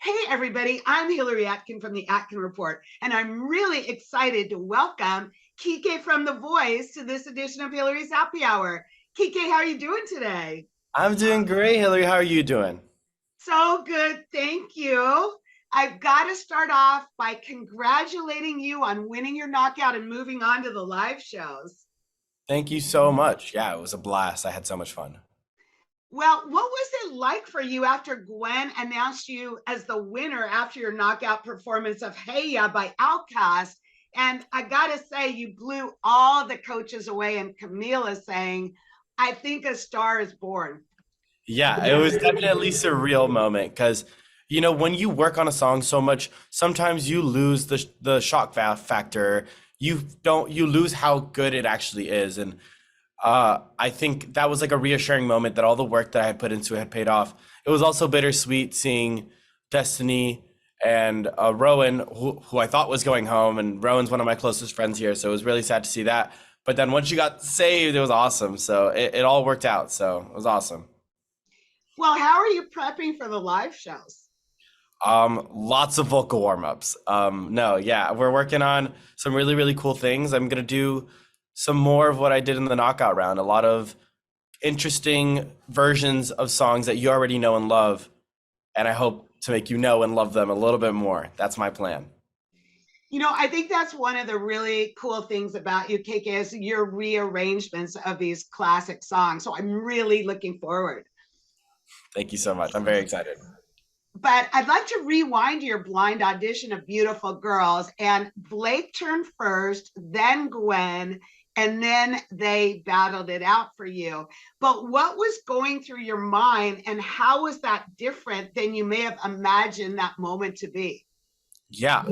Hey, everybody, I'm Hillary Atkin from the Atkin Report, and I'm really excited to welcome Kique from The Voice to this edition of Hillary's Happy Hour. Kique, how are you doing today? I'm doing great, Hillary. How are you doing? So good, thank you. I've got to start off by congratulating you on winning your knockout and moving on to the live shows. Thank you so much. Yeah, it was a blast. I had so much fun. Well, what was it like for you after Gwen announced you as the winner after your knockout performance of Hey Ya by Outcast? And I gotta say, you blew all the coaches away, and Camila saying, I think a star is born. Yeah, it was definitely a surreal moment because, when you work on a song so much, sometimes you lose the shock factor. You lose how good it actually is. And I think that was like a reassuring moment that all the work that I had put into it had paid off. It was also bittersweet seeing Destiny and Rowan, who I thought was going home, and Rowan's one of my closest friends here, so it was really sad to see that. But then once you got saved, it was awesome. So it all worked out. So it was awesome. Well, how are you prepping for the live shows? Lots of vocal warm-ups. No, yeah, we're working on some really, really cool things. I'm gonna do some more of what I did in the knockout round. A lot of interesting versions of songs that you already know and love, and I hope to make you know and love them a little bit more. That's my plan. I think that's one of the really cool things about you, KK, is your rearrangements of these classic songs. So I'm really looking forward. Thank you so much. I'm very excited. But I'd like to rewind your blind audition of Beautiful Girls. And Blake turned first, then Gwen, and then they battled it out for you. But what was going through your mind, and how was that different than you may have imagined that moment to be? Yeah,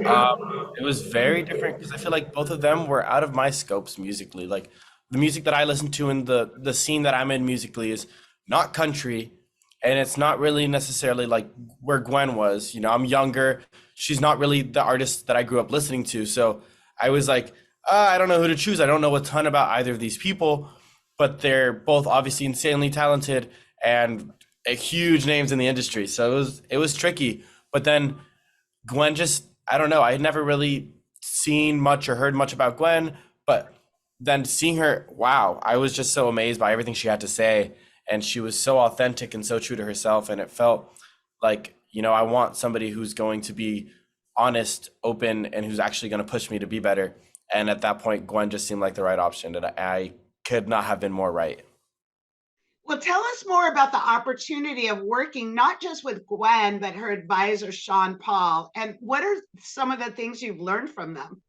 it was very different because I feel like both of them were out of my scopes musically. Like the music that I listen to and the scene that I'm in musically is not country, and it's not really necessarily like where Gwen was. I'm younger. She's not really the artist that I grew up listening to. So I was like, I don't know who to choose. I don't know a ton about either of these people, but they're both obviously insanely talented and huge names in the industry. So it was tricky. But then Gwen just, I don't know. I had never really seen much or heard much about Gwen, but then seeing her, wow, I was just so amazed by everything she had to say. And she was so authentic and so true to herself. And it felt like, I want somebody who's going to be honest, open, and who's actually going to push me to be better. And at that point, Gwen just seemed like the right option. And I could not have been more right. Well, tell us more about the opportunity of working not just with Gwen, but her advisor, Sean Paul. And what are some of the things you've learned from them?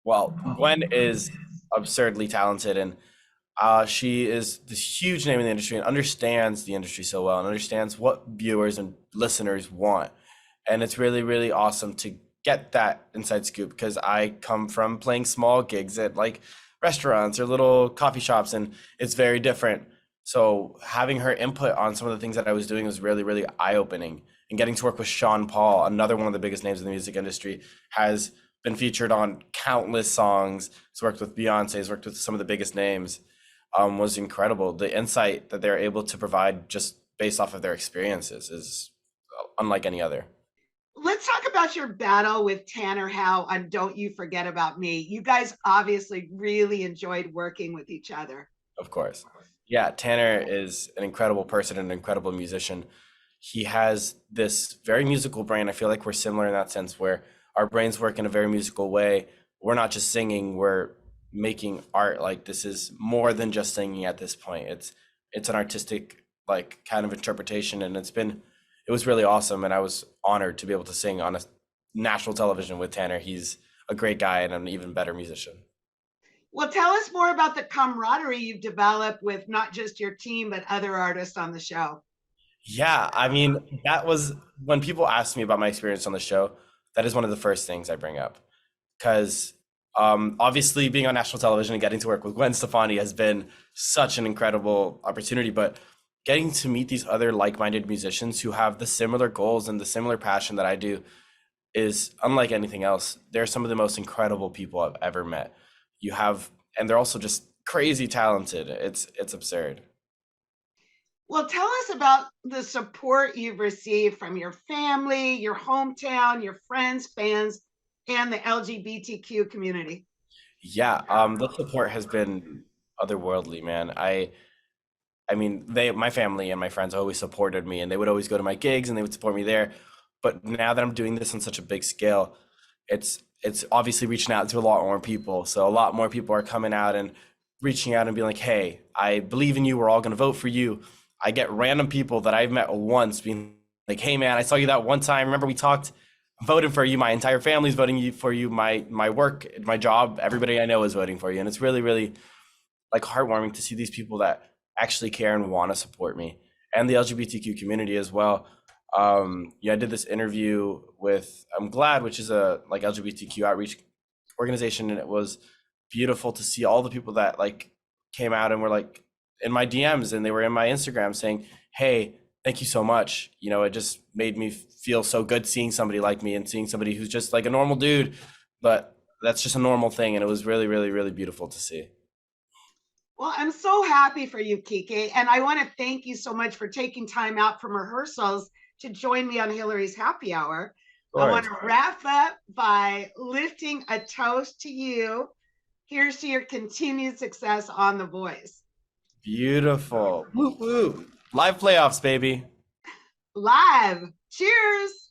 Well, Gwen is absurdly talented, and she is this huge name in the industry and understands the industry so well and understands what viewers and listeners want. And it's really, really awesome to get that inside scoop because I come from playing small gigs at like restaurants or little coffee shops, and it's very different. So having her input on some of the things that I was doing was really, really eye-opening. And getting to work with Sean Paul, another one of the biggest names in the music industry, has been featured on countless songs. He's worked with Beyonce, he's worked with some of the biggest names. Was incredible. The insight that they're able to provide just based off of their experiences is unlike any other. Let's talk about your battle with Tanner Howe on Don't You Forget About Me. You guys obviously really enjoyed working with each other. Of course. Yeah, Tanner is an incredible person and an incredible musician. He has this very musical brain. I feel like we're similar in that sense where our brains work in a very musical way. We're not just singing, we're making art. Like this is more than just singing at this point. It's an artistic like kind of interpretation, and it was really awesome, and I was honored to be able to sing on a national television with Tanner. He's a great guy and an even better musician. Well, tell us more about the camaraderie you've developed with not just your team, but other artists on the show. Yeah, I mean, that was when people ask me about my experience on the show, that is one of the first things I bring up. Because obviously, being on national television and getting to work with Gwen Stefani has been such an incredible opportunity. But getting to meet these other like minded musicians who have the similar goals and the similar passion that I do is unlike anything else. They're some of the most incredible people I've ever met. And they're also just crazy talented. It's absurd. Well, tell us about the support you've received from your family, your hometown, your friends, fans, and the LGBTQ community. Yeah, the support has been otherworldly, man. I mean, my family and my friends always supported me, and they would always go to my gigs and they would support me there. But now that I'm doing this on such a big scale, it's obviously reaching out to a lot more people. So a lot more people are coming out and reaching out and being like, "Hey, I believe in you. We're all gonna vote for you." I get random people that I've met once being like, "Hey, man, I saw you that one time. Remember we talked? I'm voting for you. My entire family's voting for you. My work, my job, everybody I know is voting for you." And it's really, really like heartwarming to see these people that actually care and want to support me, and the LGBTQ community as well. Yeah, I did this interview with I'm Glad, which is a like LGBTQ outreach organization, and it was beautiful to see all the people that like came out and were like in my DMs and they were in my Instagram saying, "Hey, thank you so much." You know, it just made me feel so good seeing somebody like me and seeing somebody who's just like a normal dude, but that's just a normal thing, and it was really, really, really beautiful to see. Well, I'm so happy for you, Kique. And I want to thank you so much for taking time out from rehearsals to join me on Hillary's Happy Hour. Of I want course. to wrap up by lifting a toast to you. Here's to your continued success on The Voice. Beautiful. Woo woo. Live playoffs, baby. Live. Cheers.